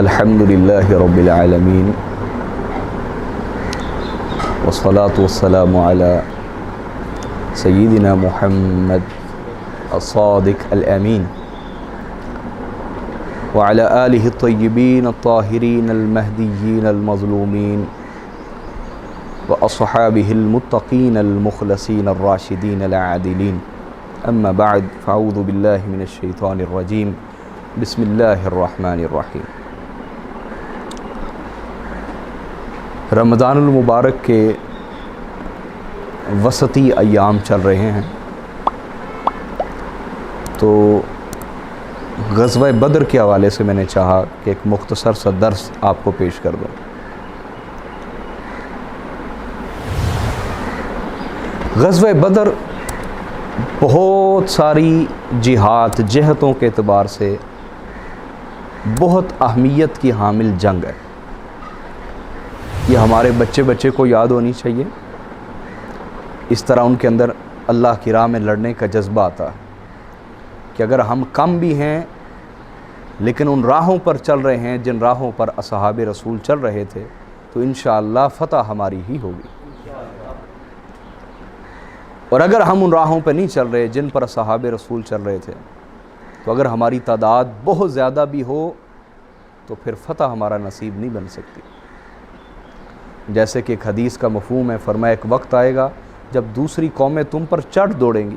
الحمدللہ رب العالمین والصلاة والسلام علی سیدنا محمد الصادق الامین وعلى آلہ الطیبین الطاہرین المہدیین المظلومین واصحابہ المتقین المخلصین الراشدین العادلین اما بعد فاعوذ باللہ من الشیطان الرجیم بسم اللہ الرحمن الرحیم۔ رمضان المبارک کے وسطی ایام چل رہے ہیں، تو غزوہ بدر کے حوالے سے میں نے چاہا کہ ایک مختصر سا درس آپ کو پیش کر دوں۔ غزوہ بدر بہت ساری جہتوں کے اعتبار سے بہت اہمیت کی حامل جنگ ہے۔ یہ ہمارے بچے کو یاد ہونی چاہیے، اس طرح ان کے اندر اللہ کی راہ میں لڑنے کا جذبہ آتا ہے کہ اگر ہم کم بھی ہیں لیکن ان راہوں پر چل رہے ہیں جن راہوں پر اصحاب رسول چل رہے تھے، تو انشاءاللہ فتح ہماری ہی ہوگی۔ اور اگر ہم ان راہوں پہ نہیں چل رہے جن پر اصحاب رسول چل رہے تھے، تو اگر ہماری تعداد بہت زیادہ بھی ہو تو پھر فتح ہمارا نصیب نہیں بن سکتی۔ جیسے کہ ایک حدیث کا مفہوم ہے، فرمایا ایک وقت آئے گا جب دوسری قومیں تم پر چڑھ دوڑیں گی۔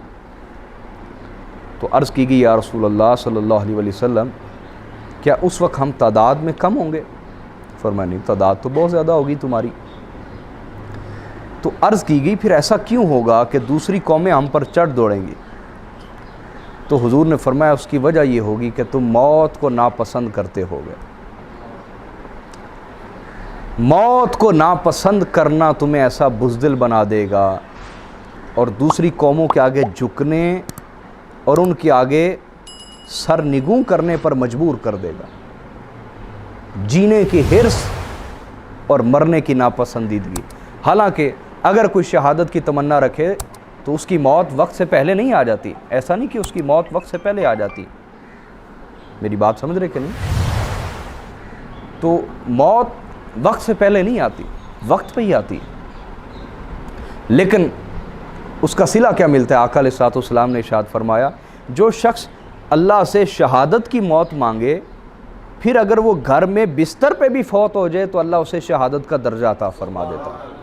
تو عرض کی گئی یا رسول اللہ صلی اللہ علیہ وسلم، کیا اس وقت ہم تعداد میں کم ہوں گے؟ فرمایا نہیں، تعداد تو بہت زیادہ ہوگی تمہاری۔ تو عرض کی گئی پھر ایسا کیوں ہوگا کہ دوسری قومیں ہم پر چڑھ دوڑیں گی؟ تو حضور نے فرمایا اس کی وجہ یہ ہوگی کہ تم موت کو ناپسند کرتے ہوگے۔ موت کو ناپسند کرنا تمہیں ایسا بزدل بنا دے گا اور دوسری قوموں کے آگے جھکنے اور ان کے آگے سر نگوں کرنے پر مجبور کر دے گا۔ جینے کی حرص اور مرنے کی ناپسندیدگی۔ حالانکہ اگر کوئی شہادت کی تمنا رکھے تو اس کی موت وقت سے پہلے نہیں آ جاتی۔ ایسا نہیں کہ اس کی موت وقت سے پہلے آ جاتی۔ میری بات سمجھ رہے کہ نہیں؟ تو موت وقت سے پہلے نہیں آتی، وقت پہ ہی آتی۔ لیکن اس کا صلہ کیا ملتا ہے؟ آقا علیہ الصلوۃ والسلام نے ارشاد فرمایا، جو شخص اللہ سے شہادت کی موت مانگے، پھر اگر وہ گھر میں بستر پہ بھی فوت ہو جائے تو اللہ اسے شہادت کا درجہ عطا فرما دیتا ہے۔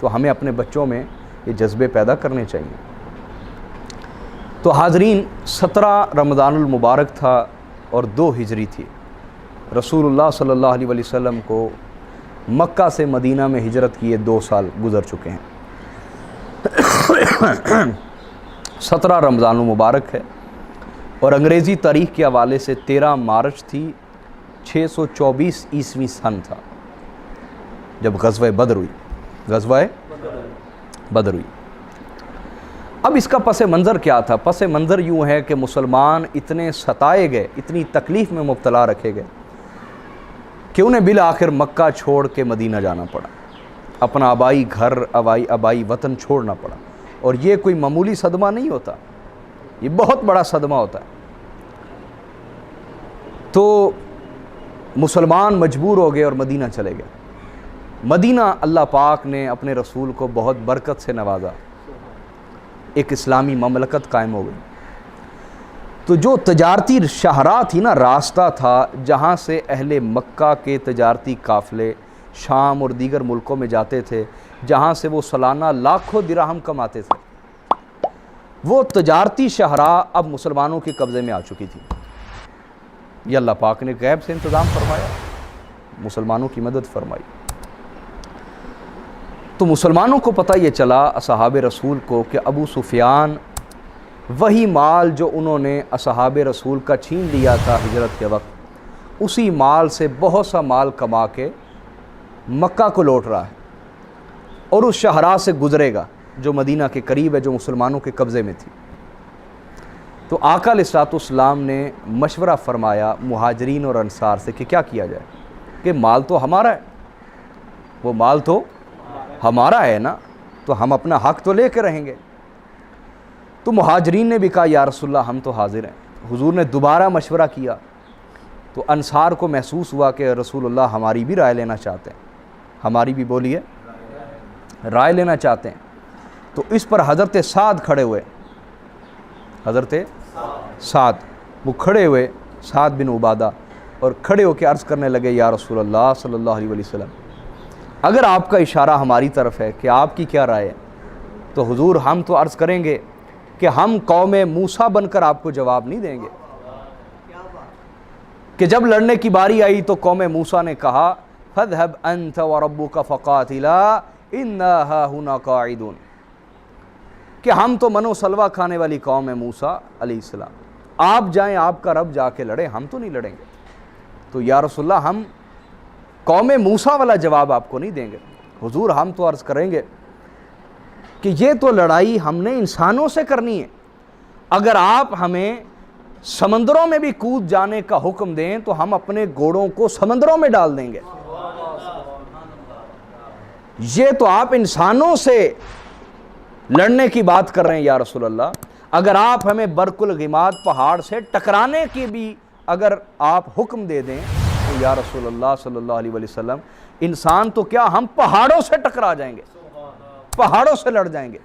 تو ہمیں اپنے بچوں میں یہ جذبے پیدا کرنے چاہیے۔ تو حاضرین، 17 رمضان المبارک تھا اور 2 ہجری تھی۔ رسول اللہ صلی اللہ علیہ وسلم کو مکہ سے مدینہ میں ہجرت کیے 2 سال گزر چکے ہیں۔ 17 رمضان المبارک ہے اور انگریزی تاریخ کے حوالے سے 13 مارچ تھی، 624 عیسوی سن تھا جب غزوہ بدر ہوئی۔ غزوہ بدر ہوئی۔ اب اس کا پس منظر کیا تھا؟ پس منظر یوں ہے کہ مسلمان اتنے ستائے گئے، اتنی تکلیف میں مبتلا رکھے گئے کہ انہیں بالآخر مکہ چھوڑ کے مدینہ جانا پڑا، اپنا آبائی گھر، آبائی وطن چھوڑنا پڑا۔ اور یہ کوئی معمولی صدمہ نہیں ہوتا، یہ بہت بڑا صدمہ ہوتا ہے۔ تو مسلمان مجبور ہو گئے اور مدینہ چلے گئے۔ مدینہ اللہ پاک نے اپنے رسول کو بہت برکت سے نوازا، ایک اسلامی مملکت قائم ہو گئی۔ تو جو تجارتی شاہراہ تھی نا، راستہ تھا جہاں سے اہل مکہ کے تجارتی قافلے شام اور دیگر ملکوں میں جاتے تھے، جہاں سے وہ سالانہ لاکھوں درہم کماتے تھے، وہ تجارتی شاہراہ اب مسلمانوں کے قبضے میں آ چکی تھی۔ یہ اللہ پاک نے غیب سے انتظام فرمایا، مسلمانوں کی مدد فرمائی۔ تو مسلمانوں کو پتہ یہ چلا، اصحاب رسول کو، کہ ابو سفیان وہی مال جو انہوں نے اصحاب رسول کا چھین لیا تھا ہجرت کے وقت، اسی مال سے بہت سا مال کما کے مکہ کو لوٹ رہا ہے اور اس شہراہ سے گزرے گا جو مدینہ کے قریب ہے، جو مسلمانوں کے قبضے میں تھی۔ تو آقا علیہ الصلوۃ والسلام نے مشورہ فرمایا مہاجرین اور انصار سے کہ کیا کیا جائے، کہ مال تو ہمارا ہے، وہ مال تو ہمارا ہے نا، تو ہم اپنا حق تو لے کے رہیں گے۔ تو مہاجرین نے بھی کہا یا رسول اللہ ہم تو حاضر ہیں۔ حضور نے دوبارہ مشورہ کیا تو انصار کو محسوس ہوا کہ رسول اللہ ہماری بھی رائے لینا چاہتے ہیں، ہماری بھی بولیے رائے لینا چاہتے ہیں۔ تو اس پر حضرت سعد کھڑے ہوئے، حضرت سعد وہ کھڑے ہوئے، سعد بن عبادہ، اور کھڑے ہو کے عرض کرنے لگے یا رسول اللہ صلی اللہ علیہ وسلم، اگر آپ کا اشارہ ہماری طرف ہے کہ آپ کی کیا رائے ہے تو حضور ہم تو عرض کریں گے کہ ہم قوم موسیٰ بن کر آپ کو جواب نہیں دیں گے، کہ جب لڑنے کی باری آئی تو قوم موسیٰ نے کہا فَاذْهَبْ أَنْتَ وَرَبُّكَ فَقَاتِلَا إِنَّا هَاهُنَا قَاعِدُونَ، کہ ہم تو منو سلوہ کھانے والی قوم ہے موسیٰ علیہ السلام، آپ جائیں، آپ کا رب جا کے لڑے، ہم تو نہیں لڑیں گے۔ تو یا رسول اللہ ہم قوم موسیٰ والا جواب آپ کو نہیں دیں گے، حضور ہم تو عرض کریں گے کہ یہ تو لڑائی ہم نے انسانوں سے کرنی ہے، اگر آپ ہمیں سمندروں میں بھی کود جانے کا حکم دیں تو ہم اپنے گھوڑوں کو سمندروں میں ڈال دیں گے، یہ تو آپ انسانوں سے لڑنے کی بات کر رہے ہیں یا رسول اللہ، اگر آپ ہمیں برق الغماد پہاڑ سے ٹکرانے کی بھی اگر آپ حکم دے دیں تو یا رسول اللہ صلی اللہ علیہ وسلم انسان تو کیا ہم پہاڑوں سے ٹکرا جائیں گے، پہاڑوں سے لڑ جائیں گے۔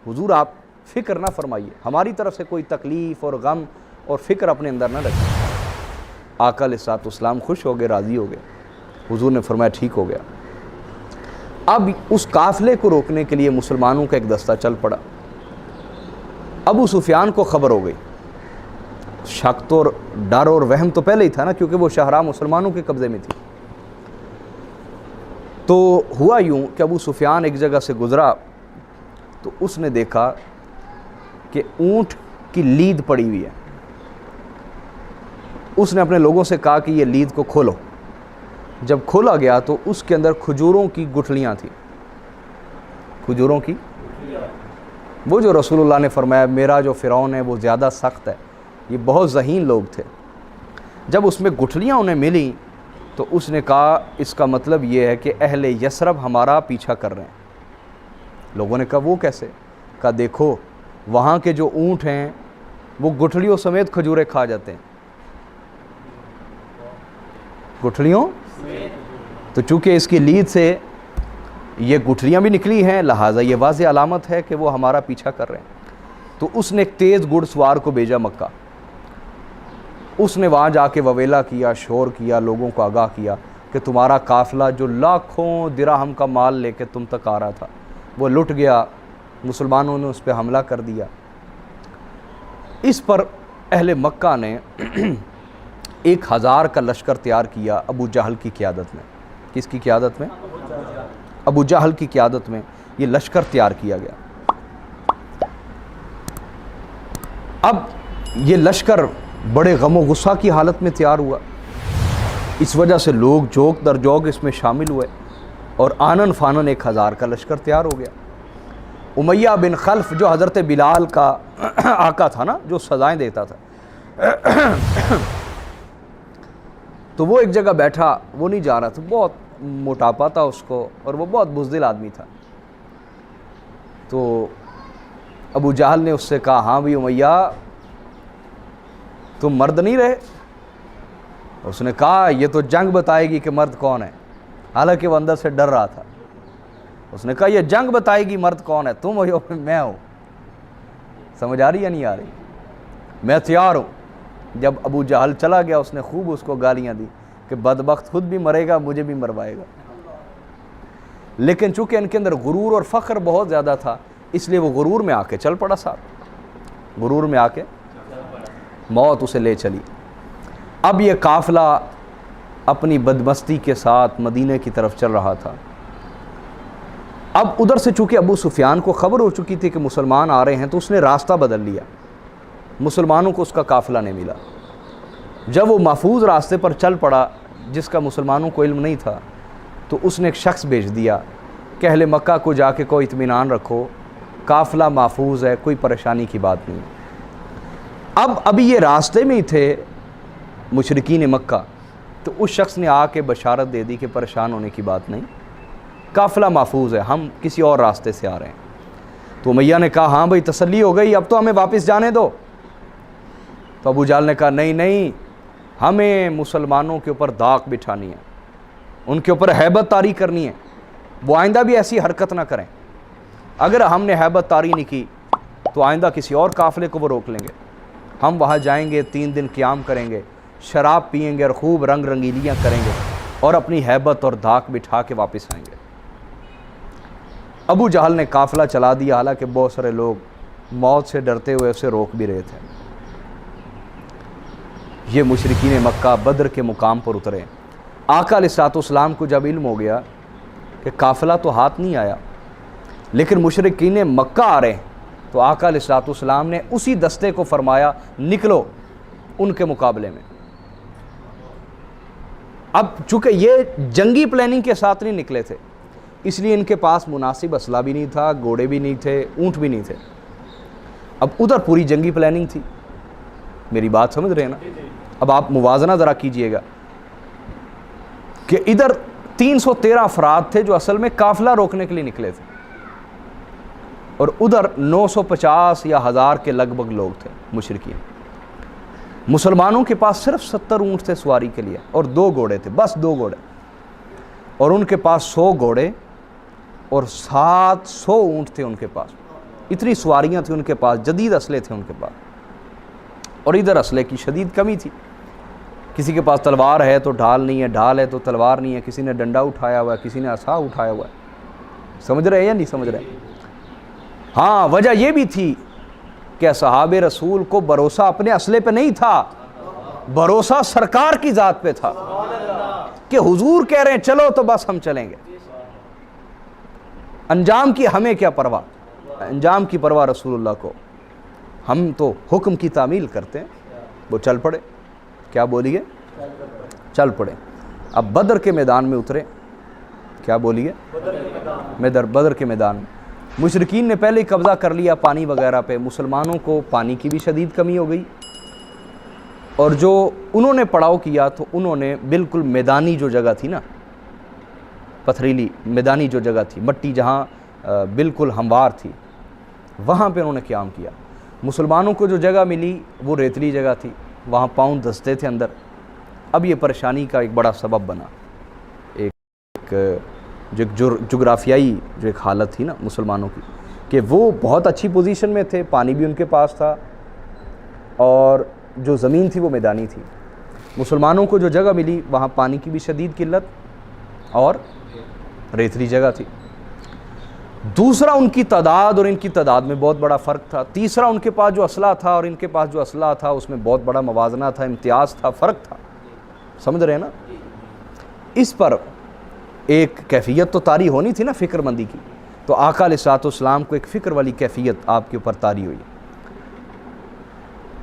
حضور آپ فکر نہ فرمائیے، ہماری طرف سے کوئی تکلیف اور غم اور فکر اپنے اندر نہ رکھیں۔ آقا علیہ الصلوۃ والسلام خوش ہو گئے، راضی ہو گئے۔ حضور نے فرمایا ٹھیک ہو گیا۔ اب اس قافلے کو روکنے کے لیے مسلمانوں کا ایک دستہ چل پڑا۔ ابو سفیان کو خبر ہو گئی، شک تو ڈر اور وہم تو پہلے ہی تھا نا، کیونکہ وہ شہرہ مسلمانوں کے قبضے میں تھی۔ تو ہوا یوں کہ ابو سفیان ایک جگہ سے گزرا تو اس نے دیکھا کہ اونٹ کی لید پڑی ہوئی ہے۔ اس نے اپنے لوگوں سے کہا کہ یہ لید کو کھولو۔ جب کھولا گیا تو اس کے اندر کھجوروں کی گٹھلیاں تھیں، کھجوروں کی، وہ جو رسول اللہ نے فرمایا میرا جو فرعون ہے وہ زیادہ سخت ہے، یہ بہت ذہین لوگ تھے۔ جب اس میں گٹھلیاں انہیں ملیں تو اس نے کہا اس کا مطلب یہ ہے کہ اہل یثرب ہمارا پیچھا کر رہے ہیں۔ لوگوں نے کہا وہ کیسے؟ کہا دیکھو وہاں کے جو اونٹ ہیں وہ گٹھلیوں سمیت کھجوریں کھا جاتے ہیں، گٹھلیوں، تو چونکہ اس کی لید سے یہ گٹھلیاں بھی نکلی ہیں لہٰذا یہ واضح علامت ہے کہ وہ ہمارا پیچھا کر رہے ہیں۔ تو اس نے ایک تیز گھڑ سوار کو بھیجا مکہ، اس نے وہاں جا کے وویلا کیا، شور کیا، لوگوں کو آگاہ کیا کہ تمہارا قافلہ جو لاکھوں درہم کا مال لے کے تم تک آ رہا تھا وہ لٹ گیا، مسلمانوں نے اس پہ حملہ کر دیا۔ اس پر اہل مکہ نے 1000 کا لشکر تیار کیا ابو جہل کی قیادت میں۔ کس کی قیادت میں؟ ابو جہل کی قیادت میں یہ لشکر تیار کیا گیا۔ اب یہ لشکر بڑے غم و غصہ کی حالت میں تیار ہوا، اس وجہ سے لوگ جوک در جوک اس میں شامل ہوئے اور آنن فانن 1000 کا لشکر تیار ہو گیا۔ امیہ بن خلف جو حضرت بلال کا آقا تھا نا، جو سزائیں دیتا تھا، تو وہ ایک جگہ بیٹھا، وہ نہیں جا رہا تھا، بہت موٹاپا تھا اس کو اور وہ بہت بزدل آدمی تھا۔ تو ابو جہل نے اس سے کہا ہاں بھی امیہ تم مرد نہیں رہے؟ اس نے کہا یہ تو جنگ بتائے گی کہ مرد کون ہے، حالانکہ وہ اندر سے ڈر رہا تھا۔ اس نے کہا یہ جنگ بتائے گی مرد کون ہے، تم ہو میں ہوں۔ سمجھ آ رہی یا نہیں آ رہی؟ میں تیار ہوں۔ جب ابو جہل چلا گیا اس نے خوب اس کو گالیاں دی کہ بدبخت خود بھی مرے گا مجھے بھی موائے گا، لیکن چونکہ ان کے اندر غرور اور فخر بہت زیادہ تھا اس لیے وہ غرور میں آ کے چل پڑا صاحب، غرور میں آ کے موت اسے لے چلی۔ اب یہ قافلہ اپنی بدمستی کے ساتھ مدینے کی طرف چل رہا تھا۔ اب ادھر سے چونکہ ابو سفیان کو خبر ہو چکی تھی کہ مسلمان آ رہے ہیں تو اس نے راستہ بدل لیا، مسلمانوں کو اس کا قافلہ نہیں ملا۔ جب وہ محفوظ راستے پر چل پڑا جس کا مسلمانوں کو علم نہیں تھا تو اس نے ایک شخص بھیج دیا کہ اہل مکہ کو جا کے کوئی اطمینان رکھو، قافلہ محفوظ ہے، کوئی پریشانی کی بات نہیں۔ ابھی یہ راستے میں ہی تھے مشرکین مکہ، تو اس شخص نے آ کے بشارت دے دی کہ پریشان ہونے کی بات نہیں، قافلہ محفوظ ہے، ہم کسی اور راستے سے آ رہے ہیں۔ تو امیہ نے کہا ہاں بھائی تسلی ہو گئی، اب تو ہمیں واپس جانے دو۔ تو ابو جہل نے کہا نہیں نہیں، ہمیں مسلمانوں کے اوپر داغ بٹھانی ہے، ان کے اوپر ہیبت طاری کرنی ہے، وہ آئندہ بھی ایسی حرکت نہ کریں۔ اگر ہم نے ہیبت طاری نہیں کی تو آئندہ کسی اور قافلے کو وہ روک لیں گے۔ ہم وہاں جائیں گے، 3 دن قیام کریں گے، شراب پئیں گے اور خوب رنگ رنگیلیاں کریں گے اور اپنی ہیبت اور دھاک بٹھا کے واپس آئیں گے۔ ابو جہل نے قافلہ چلا دیا، حالانکہ بہت سارے لوگ موت سے ڈرتے ہوئے اسے روک بھی رہے تھے۔ یہ مشرکین مکہ بدر کے مقام پر اترے۔ آقا علیہ الصلوۃ والسلام کو جب علم ہو گیا کہ قافلہ تو ہاتھ نہیں آیا لیکن مشرکین مکہ آ رہے ہیں، تو آقا علیہ الصلوۃ والسلام نے اسی دستے کو فرمایا نکلو ان کے مقابلے میں۔ اب چونکہ یہ جنگی پلاننگ کے ساتھ نہیں نکلے تھے، اس لیے ان کے پاس مناسب اسلحہ بھی نہیں تھا، گھوڑے بھی نہیں تھے، اونٹ بھی نہیں تھے۔ اب ادھر پوری جنگی پلاننگ تھی، میری بات سمجھ رہے ہیں نا؟ اب آپ موازنہ ذرا کیجئے گا کہ ادھر 313 افراد تھے جو اصل میں قافلہ روکنے کے لیے نکلے تھے، اور ادھر 950 یا 1000 کے لگ بھگ لوگ تھے مشرکین۔ مسلمانوں کے پاس صرف 70 اونٹ تھے سواری کے لیے اور 2 گھوڑے تھے، بس 2 گھوڑے، اور ان کے پاس 100 گھوڑے اور 700 اونٹ تھے ان کے پاس۔ اتنی سواریاں تھیں ان کے پاس، جدید اسلحے تھے ان کے پاس، اور ادھر اسلحے کی شدید کمی تھی۔ کسی کے پاس تلوار ہے تو ڈھال نہیں ہے، ڈھال ہے تو تلوار نہیں ہے، کسی نے ڈنڈا اٹھایا ہوا ہے، کسی نے عصا اٹھایا ہوا ہے۔ سمجھ رہے ہیں یا نہیں سمجھ رہے؟ ہاں، وجہ یہ بھی تھی کہ اصحاب رسول کو بھروسہ اپنے اسلحے پہ نہیں تھا، بھروسہ سرکار کی ذات پہ تھا کہ حضور کہہ رہے ہیں چلو تو بس ہم چلیں گے، انجام کی ہمیں کیا پرواہ، انجام کی پرواہ رسول اللہ کو، ہم تو حکم کی تعمیل کرتے ہیں۔ وہ چل پڑے، کیا بولیے؟ چل پڑے۔ اب بدر کے میدان میں اترے، کیا بولیے؟ بدر کے میدان میں مشرکین نے پہلے ہی قبضہ کر لیا پانی وغیرہ پہ، مسلمانوں کو پانی کی بھی شدید کمی ہو گئی، اور جو انہوں نے پڑاؤ کیا تو انہوں نے بالکل میدانی جو جگہ تھی نا، پتھریلی میدانی جو جگہ تھی، مٹی جہاں بالکل ہموار تھی، وہاں پہ انہوں نے قیام کیا۔ مسلمانوں کو جو جگہ ملی وہ ریتلی جگہ تھی، وہاں پاؤں دھنستے تھے اندر۔ اب یہ پریشانی کا ایک بڑا سبب بنا، ایک جغرافیائی جو ایک حالت تھی نا مسلمانوں کی، کہ وہ بہت اچھی پوزیشن میں تھے، پانی بھی ان کے پاس تھا اور جو زمین تھی وہ میدانی تھی۔ مسلمانوں کو جو جگہ ملی وہاں پانی کی بھی شدید قلت اور ریتلی جگہ تھی۔ دوسرا، ان کی تعداد اور ان کی تعداد میں بہت بڑا فرق تھا۔ تیسرا، ان کے پاس جو اسلحہ تھا اور ان کے پاس جو اسلحہ تھا اس میں بہت بڑا موازنہ تھا، امتیاز تھا، فرق تھا۔ سمجھ رہے ہیں نا؟ اس پر ایک کیفیت تو طاری ہونی تھی نا فکر مندی کی، تو آقا علیہ الصلوۃ والسلام کو ایک فکر والی کیفیت آپ کے اوپر طاری ہوئی۔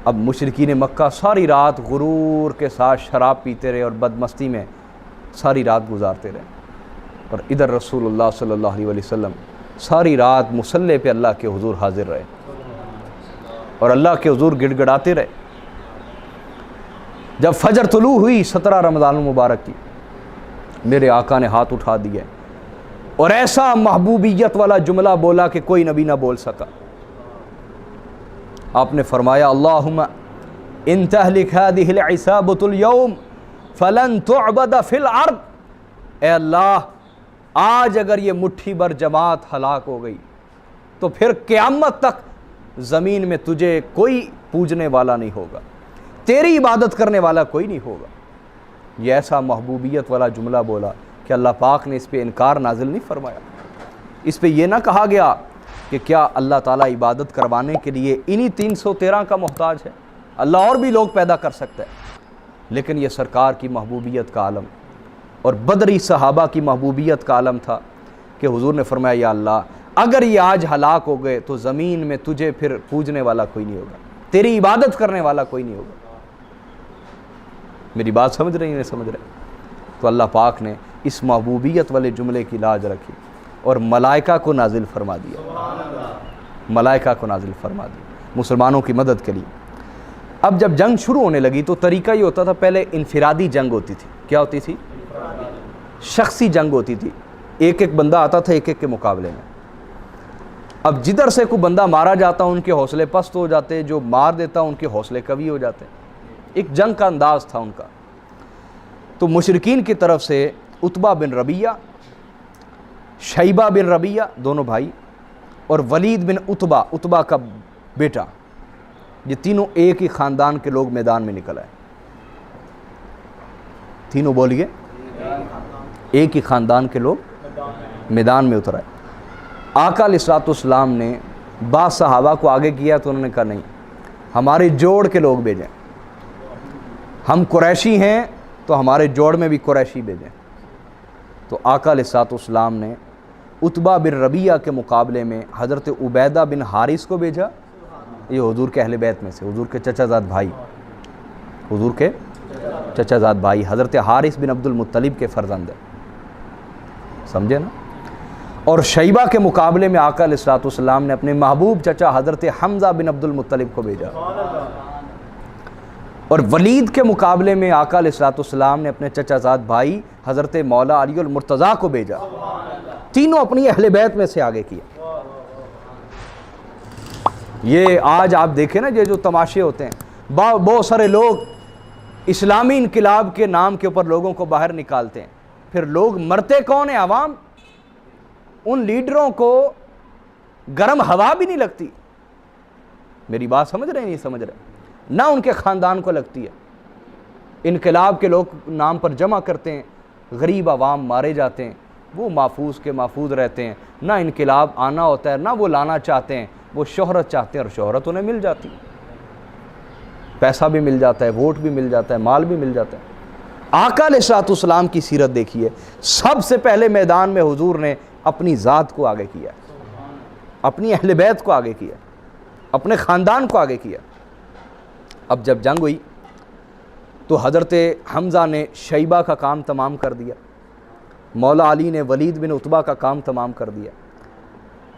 اب مشرکین مکہ ساری رات غرور کے ساتھ شراب پیتے رہے اور بدمستی میں ساری رات گزارتے رہے، اور ادھر رسول اللہ صلی اللہ علیہ وسلم ساری رات مصلی پہ اللہ کے حضور حاضر رہے اور اللہ کے حضور گڑ گڑاتے رہے۔ جب فجر طلوع ہوئی 17 رمضان المبارک کی، میرے آقا نے ہاتھ اٹھا دیا اور ایسا محبوبیت والا جملہ بولا کہ کوئی نبی نہ بول سکا۔ آپ نے فرمایا اللہم ان تہلک ہذہ العصابۃ اليوم فلن تعبد فی الارض، اے اللہ آج اگر یہ مٹھی بھر جماعت ہلاک ہو گئی تو پھر قیامت تک زمین میں تجھے کوئی پوجنے والا نہیں ہوگا، تیری عبادت کرنے والا کوئی نہیں ہوگا۔ یہ ایسا محبوبیت والا جملہ بولا کہ اللہ پاک نے اس پہ انکار نازل نہیں فرمایا۔ اس پہ یہ نہ کہا گیا کہ کیا اللہ تعالیٰ عبادت کروانے کے لیے انہی 313 کا محتاج ہے، اللہ اور بھی لوگ پیدا کر سکتا ہے، لیکن یہ سرکار کی محبوبیت کا عالم اور بدری صحابہ کی محبوبیت کا عالم تھا کہ حضور نے فرمایا یا اللہ اگر یہ آج ہلاک ہو گئے تو زمین میں تجھے پھر پوجنے والا کوئی نہیں ہوگا، تیری عبادت کرنے والا کوئی نہیں ہوگا۔ میری بات سمجھ رہی ہیں؟ نہیں سمجھ رہے؟ تو اللہ پاک نے اس محبوبیت والے جملے کی لاج رکھی اور ملائکہ کو نازل فرما دیا، ملائکہ کو نازل فرما دیا مسلمانوں کی مدد کے لیے۔ اب جب جنگ شروع ہونے لگی تو طریقہ یہ ہوتا تھا، پہلے انفرادی جنگ ہوتی تھی۔ کیا ہوتی تھی؟ شخصی جنگ ہوتی تھی، ایک ایک بندہ آتا تھا ایک ایک کے مقابلے میں۔ اب جدھر سے کوئی بندہ مارا جاتا ان کے حوصلے پست ہو جاتے، جو مار دیتا ان کے حوصلے قوی ہو جاتے۔ ایک جنگ کا انداز تھا ان کا. تو مشرکین کی طرف سے عتبہ بن ربیعہ، شیبہ بن ربیعہ دونوں بھائی، اور ولید بن عتبہ، عتبہ کا بیٹا، یہ تینوں ایک ہی خاندان کے لوگ میدان میں نکل آئے. تینوں بولیے، ایک ہی خاندان کے لوگ میدان میں اتر آئے. آقا علیہ الصلوۃ والسلام نے بعض صحابہ کو آگے کیا تو انہوں نے کہا نہیں، ہمارے جوڑ کے لوگ بھیجیں، ہم قریشی ہیں تو ہمارے جوڑ میں بھی قریشی بھیجیں. تو آقا علیہ الصلوۃ والسلام نے عتبہ بن ربیعہ کے مقابلے میں حضرت عبیدہ بن حارث کو بھیجا. یہ حضور کے اہل بیت میں سے، حضور کے چچا زاد بھائی، حضور کے چچا زاد بھائی حضرت حارث بن عبد المطلب کے فرزند ہیں، سمجھے نا. اور شیبہ کے مقابلے میں آقا علیہ الصلوۃ والسلام نے اپنے محبوب چچا حضرت حمزہ بن عبد المطلب کو بھیجا. اور ولید کے مقابلے میں آقا علیہ الصلوۃ والسلام نے اپنے چچا زاد بھائی حضرت مولا علی المرتضیٰ کو بھیجا. تینوں اپنی اہل بیت میں سے آگے کیا. یہ آج آپ دیکھیں نا، یہ جو تماشے ہوتے ہیں، بہت سارے لوگ اسلامی انقلاب کے نام کے اوپر لوگوں کو باہر نکالتے ہیں، پھر لوگ مرتے کون ہیں؟ عوام. ان لیڈروں کو گرم ہوا بھی نہیں لگتی. میری بات سمجھ رہے ہیں؟ نہیں سمجھ رہے؟ نہ ان کے خاندان کو لگتی ہے. انقلاب کے لوگ نام پر جمع کرتے ہیں، غریب عوام مارے جاتے ہیں، وہ محفوظ کے محفوظ رہتے ہیں. نہ انقلاب آنا ہوتا ہے، نہ وہ لانا چاہتے ہیں، وہ شہرت چاہتے ہیں، اور شہرت انہیں مل جاتی، پیسہ بھی مل جاتا ہے، ووٹ بھی مل جاتا ہے، مال بھی مل جاتا ہے. آقا علیہ الصلوۃ والسلام کی سیرت دیکھیے، سب سے پہلے میدان میں حضور نے اپنی ذات کو آگے کیا، اپنی اہل بیت کو آگے کیا، اپنے خاندان کو آگے کیا. اب جب جنگ ہوئی تو حضرت حمزہ نے شیبہ کا کام تمام کر دیا، مولا علی نے ولید بن عتبہ کا کام تمام کر دیا.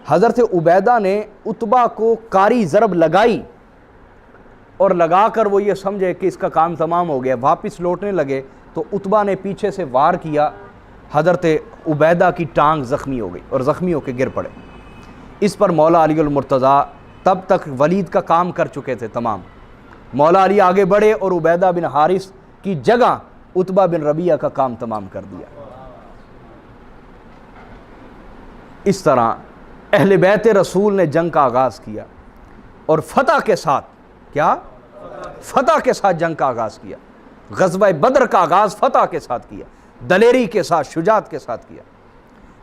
حضرت عبیدہ نے عتبہ کو کاری ضرب لگائی، اور لگا کر وہ یہ سمجھے کہ اس کا کام تمام ہو گیا، واپس لوٹنے لگے تو عتبہ نے پیچھے سے وار کیا، حضرت عبیدہ کی ٹانگ زخمی ہو گئی اور زخمی ہو کے گر پڑے. اس پر مولا علی المرتضیٰ تب تک ولید کا کام کر چکے تھے تمام. مولا علی آگے بڑھے اور عبیدہ بن حارث کی جگہ عتبہ بن ربیعہ کا کام تمام کر دیا. اس طرح اہل بیت رسول نے جنگ کا آغاز کیا، اور فتح کے ساتھ، کیا؟ فتح کے ساتھ جنگ کا آغاز کیا. غزوہ بدر کا آغاز فتح کے ساتھ کیا، دلیری کے ساتھ، شجاعت کے ساتھ کیا.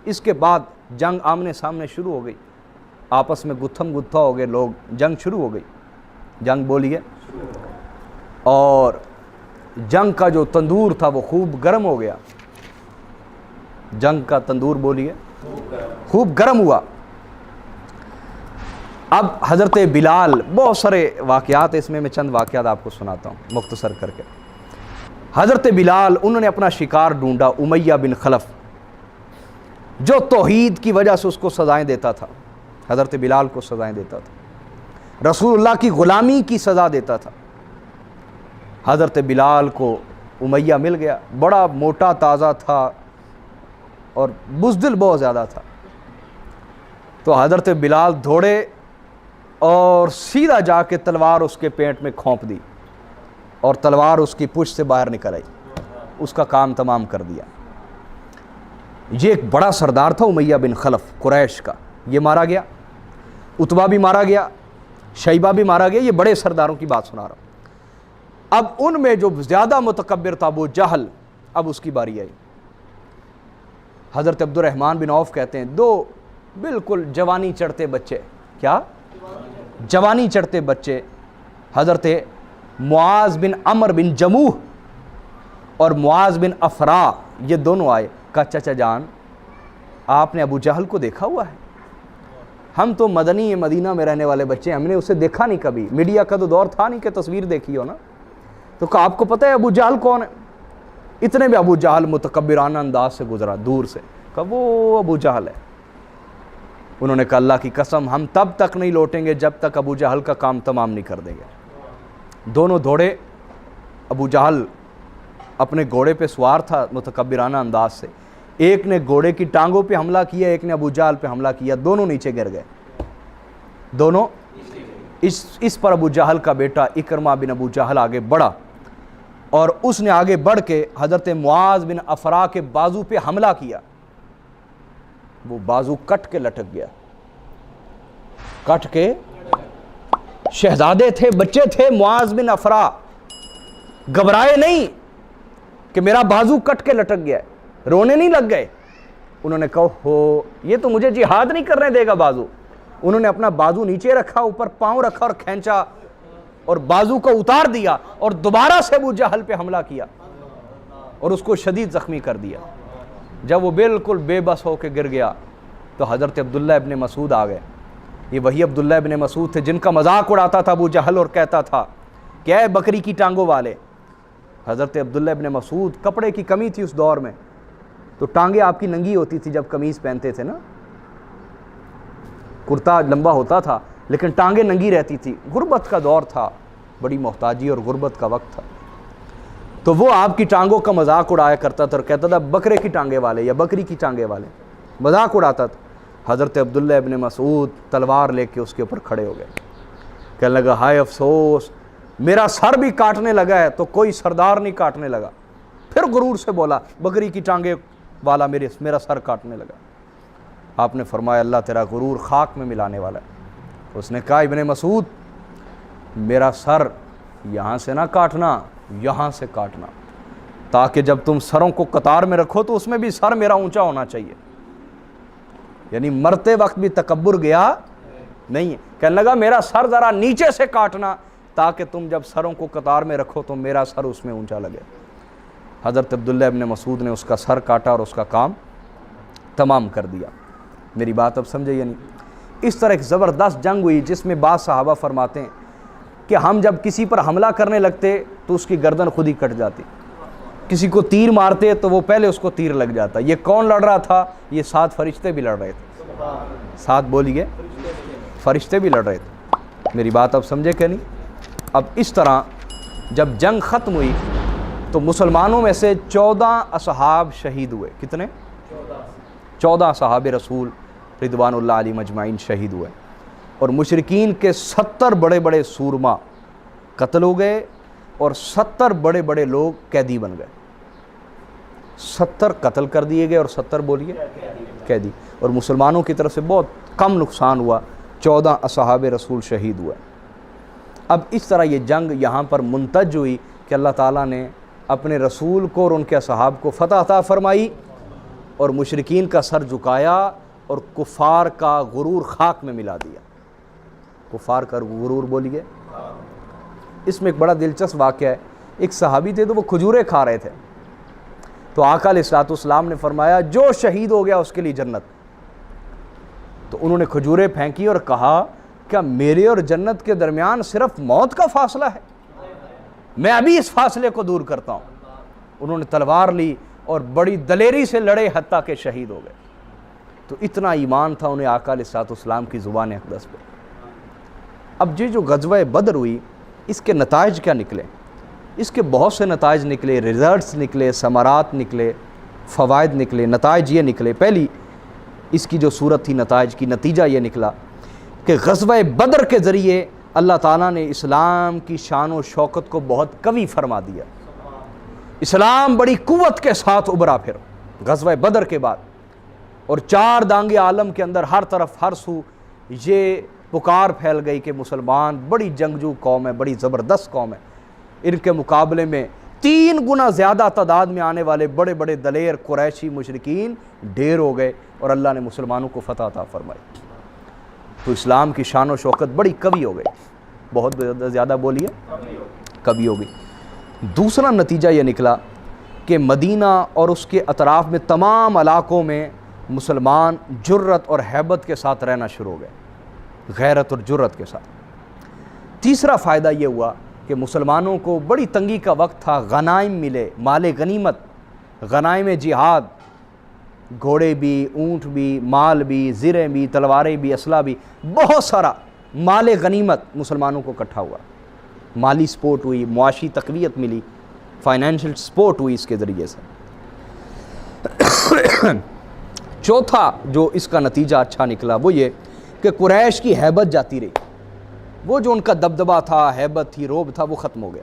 اس کے بعد جنگ آمنے سامنے شروع ہو گئی، آپس میں گتھم گتھا ہو گئے لوگ، جنگ شروع ہو گئی. جنگ بولیے. اور جنگ کا جو تندور تھا وہ خوب گرم ہو گیا. جنگ کا تندور بولیے، خوب گرم ہوا. اب حضرت بلال، بہت سارے واقعات اس میں چند واقعات آپ کو سناتا ہوں مختصر کر کے. حضرت بلال، انہوں نے اپنا شکار ڈھونڈا، امیہ بن خلف، جو توحید کی وجہ سے اس کو سزائیں دیتا تھا. حضرت بلال کو سزائیں دیتا تھا، رسول اللہ کی غلامی کی سزا دیتا تھا. حضرت بلال کو امیہ مل گیا، بڑا موٹا تازہ تھا اور بزدل بہت زیادہ تھا. تو حضرت بلال دوڑے اور سیدھا جا کے تلوار اس کے پیٹ میں کھونپ دی، اور تلوار اس کی پشت سے باہر نکل آئی، اس کا کام تمام کر دیا. یہ ایک بڑا سردار تھا امیہ بن خلف قریش کا، یہ مارا گیا. عتبہ بھی مارا گیا، شیبہ بھی مارا گیا. یہ بڑے سرداروں کی بات سنا رہا ہوں. اب ان میں جو زیادہ متکبر تھا ابو جہل، اب اس کی باری آئی. حضرت عبد الرحمن بن عوف کہتے ہیں، دو بالکل جوانی چڑھتے بچے، کیا؟ جوانی چڑھتے بچے، حضرت معاذ بن عمر بن جموح اور معاذ بن افرا، یہ دونوں آئے. کہا چچا جان، آپ نے ابو جہل کو دیکھا ہوا ہے؟ ہم تو مدنی مدینہ میں رہنے والے بچے، ہم نے اسے دیکھا نہیں کبھی، میڈیا کا تو دور تھا نہیں کہ تصویر دیکھی ہو نا. تو کہا آپ کو پتہ ہے ابو جہل کون ہے؟ اتنے میں ابو جہل متکبرانہ انداز سے گزرا دور سے. کہا وہ ابو جہل ہے. انہوں نے کہا اللہ کی قسم، ہم تب تک نہیں لوٹیں گے جب تک ابو جہل کا کام تمام نہیں کر دیں گے. دونوں دوڑے. ابو جہل اپنے گھوڑے پہ سوار تھا متکبرانہ انداز سے، ایک نے گھوڑے کی ٹانگوں پہ حملہ کیا، ایک نے ابو جہل پہ حملہ کیا. دونوں نیچے گر گئے، دونوں. اس پر ابو جہل کا بیٹا اکرمہ بن ابو جہل آگے بڑھا اور اس نے آگے بڑھ کے حضرت معاذ بن افرا کے بازو پہ حملہ کیا. وہ بازو کٹ کے لٹک گیا, کٹ کے. شہزادے تھے, بچے تھے معاذ بن افرا, گھبرائے نہیں کہ میرا بازو کٹ کے لٹک گیا ہے, رونے نہیں لگ گئے. انہوں نے کہا ہو یہ تو مجھے جہاد نہیں کرنے دے گا بازو. انہوں نے اپنا بازو نیچے رکھا, اوپر پاؤں رکھا اور کھینچا اور بازو کو اتار دیا اور دوبارہ سے ابو جہل پہ حملہ کیا اور اس کو شدید زخمی کر دیا. جب وہ بالکل بے بس ہو کے گر گیا تو حضرت عبداللہ ابن مسعود آ گئے. یہ وہی عبداللہ ابن مسعود تھے جن کا مذاق اڑاتا تھا ابو جہل اور کہتا تھا کہ اے بکری کی ٹانگوں والے. حضرت عبداللہ ابن مسعود, کپڑے کی کمی تھی اس دور میں, تو ٹانگیں آپ کی ننگی ہوتی تھی جب قمیض پہنتے تھے نا, کرتا لمبا ہوتا تھا لیکن ٹانگیں ننگی رہتی تھی. غربت کا دور تھا, بڑی محتاجی اور غربت کا وقت تھا, تو وہ آپ کی ٹانگوں کا مذاق اڑایا کرتا تھا اور کہتا تھا بکرے کی ٹانگیں والے یا بکری کی ٹانگیں والے, مذاق اڑاتا تھا. حضرت عبداللہ ابن مسعود تلوار لے کے اس کے اوپر کھڑے ہو گئے. کہنے لگا ہائے افسوس, میرا سر بھی کاٹنے لگا ہے تو کوئی سردار نہیں کاٹنے لگا. پھر غرور سے بولا بکری کی ٹانگیں والا میرا سر کاٹنے لگا. آپ نے فرمایا اللہ تیرا غرور خاک میں ملانے والا ہے. اس نے کہا ابن مسعود میرا سر یہاں سے نہ کاٹنا, یہاں سے کاٹنا, تاکہ جب تم سروں کو قطار میں رکھو تو اس میں بھی سر میرا اونچا ہونا چاہیے. یعنی مرتے وقت بھی تکبر گیا نہیں ہے. کہنے لگا میرا سر ذرا نیچے سے کاٹنا تاکہ تم جب سروں کو قطار میں رکھو تو میرا سر اس میں اونچا لگے. حضرت عبداللہ ابن مسعود نے اس کا سر کاٹا اور اس کا کام تمام کر دیا. میری بات اب سمجھے یا نہیں؟ اس طرح ایک زبردست جنگ ہوئی جس میں بعض صحابہ فرماتے ہیں کہ ہم جب کسی پر حملہ کرنے لگتے تو اس کی گردن خود ہی کٹ جاتی. کسی کو تیر مارتے تو وہ پہلے اس کو تیر لگ جاتا. یہ کون لڑ رہا تھا؟ یہ 7 فرشتے بھی لڑ رہے تھے. 7 بولیے, فرشتے بھی لڑ رہے تھے. میری بات اب سمجھے کہ نہیں؟ اب اس طرح جب جنگ ختم ہوئی تو مسلمانوں میں سے 14 اصحاب شہید ہوئے. کتنے؟ 14 صحاب رسول رضوان اللہ علیہم اجمعین شہید ہوئے, اور مشرکین کے 70 بڑے بڑے سورما قتل ہو گئے اور 70 بڑے بڑے لوگ قیدی بن گئے. 70 قتل کر دیے گئے اور 70 بولیے قیدی, اور مسلمانوں کی طرف سے بہت کم نقصان ہوا. 14 اصحاب رسول شہید ہوئے. اب اس طرح یہ جنگ یہاں پر منتج ہوئی کہ اللہ تعالیٰ نے اپنے رسول کو اور ان کے اصحاب کو فتح عطا فرمائی اور مشرکین کا سر جھکایا اور کفار کا غرور خاک میں ملا دیا. کفار کا غرور بولیے. اس میں ایک بڑا دلچسپ واقعہ ہے. ایک صحابی تھے تو وہ کھجوریں کھا رہے تھے, تو آقا علیہ الصلوۃ والسلام نے فرمایا جو شہید ہو گیا اس کے لیے جنت. تو انہوں نے کھجوریں پھینکی اور کہا کیا میرے اور جنت کے درمیان صرف موت کا فاصلہ ہے؟ میں ابھی اس فاصلے کو دور کرتا ہوں. انہوں نے تلوار لی اور بڑی دلیری سے لڑے حتیٰ کہ شہید ہو گئے. تو اتنا ایمان تھا انہیں آقا علیہ الصلوۃ والسلام کی زبان اقدس پہ. اب یہ جو غزوہ بدر ہوئی اس کے نتائج کیا نکلے؟ اس کے بہت سے نتائج نکلے, ریزلٹس نکلے, ثمرات نکلے, فوائد نکلے. نتائج یہ نکلے, پہلی اس کی جو صورت تھی نتائج کی, نتیجہ یہ نکلا کہ غزوہ بدر کے ذریعے اللہ تعالیٰ نے اسلام کی شان و شوکت کو بہت قوی فرما دیا. اسلام بڑی قوت کے ساتھ ابھرا پھر غزوہ بدر کے بعد, اور 4 دانگے عالم کے اندر ہر طرف ہر سو یہ پکار پھیل گئی کہ مسلمان بڑی جنگجو قوم ہے, بڑی زبردست قوم ہے. ان کے مقابلے میں 3 گنا زیادہ تعداد میں آنے والے بڑے بڑے دلیر قریشی مشرکین ڈھیر ہو گئے اور اللہ نے مسلمانوں کو فتح عطا فرمائی. تو اسلام کی شان و شوکت بڑی قوی ہو گئی, بہت زیادہ بولیے قوی ہو گئی. دوسرا نتیجہ یہ نکلا کہ مدینہ اور اس کے اطراف میں تمام علاقوں میں مسلمان جرت اور ہیبت کے ساتھ رہنا شروع ہو گئے, غیرت اور جرت کے ساتھ. تیسرا فائدہ یہ ہوا کہ مسلمانوں کو بڑی تنگی کا وقت تھا, غنائم ملے, مال غنیمت, غنائم جہاد, گھوڑے بھی, اونٹ بھی, مال بھی, زریں بھی, تلواریں بھی, اسلحہ بھی, بہت سارا مال غنیمت مسلمانوں کو اکٹھا ہوا. مالی سپورٹ ہوئی, معاشی تقویت ملی, فائنینشل سپورٹ ہوئی اس کے ذریعے سے. چوتھا جو اس کا نتیجہ اچھا نکلا وہ یہ کہ قریش کی ہیبت جاتی رہی. وہ جو ان کا دبدبہ تھا, ہیبت تھی, روب تھا, وہ ختم ہو گیا.